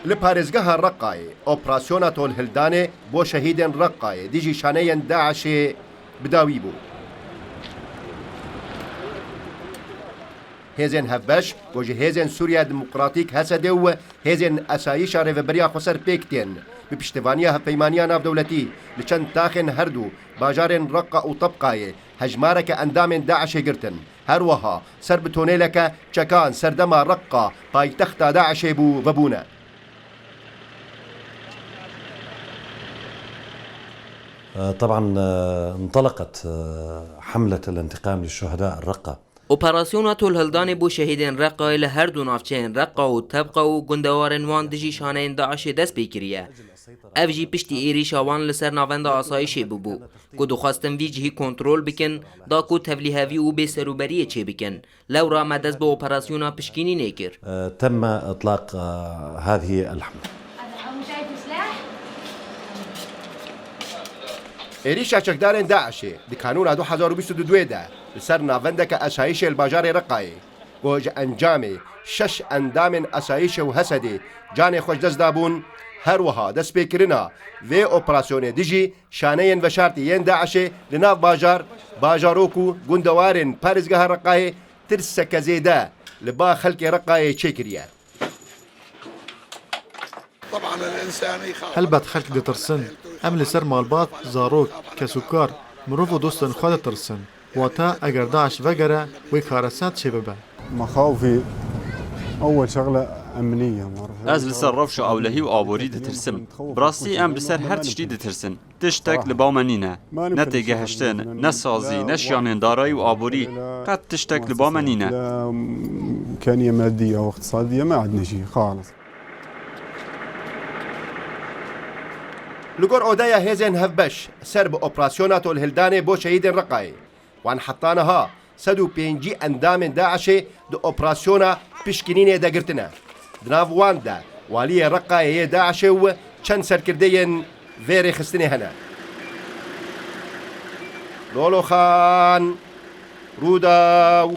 لپارێزگەها ڕقایە ئۆپراسیۆنە تۆلهلدانێ بۆ شەهیدێن ڕقایە دیژی شانەیەن داعشێ بداوی بوو. هێزên hevbeş û ji hêzên Sûriya Demokratîk Hesedê û hêzên esayîşa rêveberiya Xweser pêk tên bi piştevaniya hevpeymaniya navdewletî li çend taxên herdû bajarên Reqqa û Tebqayê hejmareke endamên Daişê girtin. Her wiha ser bi tonêleke çekan serdema Reqqa paytexta Daişê bû vebûne. طبعا انطلقت حملة الانتقام للشهداء الرقة. اپراسیونا تولهلدان بو شهیدین رقا ل هر دو نافچین رقا و تبقا و گندوارن وان دجی شانین داعش دست بکریه. اف جی پشتی ایری شاوان لسر ناوند آسایشی ببو. کو دخواستن وی جهی کنترول بکن دا کو تولیهوی و به سروبریه چه بکن. لورا مدز به اپراسیونا پشکینی نیکر. تم اطلاق هذه الحملة. ێریشا چەکدارên Daişê di kanûna 2022 de li ser navendeke esayîşê li bajarê Reqqayê got ji encamê 6 endamên esayîşê û Hesedê canê xwe ji dest dabûn. Her wiha destpêkirina vê operasyonê dijî şaneyên veşartî yên Daişê li nav bajarok û gundewarên parêzgeha Reqqayê tirseke zêde li ba xelkê Reqqayê çêkiriye. هەلبەت خەلک دەترسن ئەم لەسەر ماڵبات زارۆک کەسوکار مرۆڤ و دۆستن خوا دەترسن واتە ئەگەر داعش vegere wê karesat çê bibe. مخاوفي أول شغلة أمنية. Ez li ser rewşa awlehî û aborî ditirsim. Birastî em li ser her tiştî ditirsin. Tiştek li ba me nîne. Ne têgehiştin, ne sazî, ne şiyanên darayî û aborî. Qet tiştek li ba me nîne. إمكانية مادية واقتصادية ما عندنا شيء خالص. Li gor odeya hêzên hevbeş ser bi operasyona tolhildanê bo şehîdên Reqqayê wan hetaniha 105 endamên Daişê di operasyona pişkinînê de girtine. Di nav wan de waliyê Reqqayê yê Daişê û çend serkirdeyên vê rêxistinê hene. Lolo Xan Rûdaw.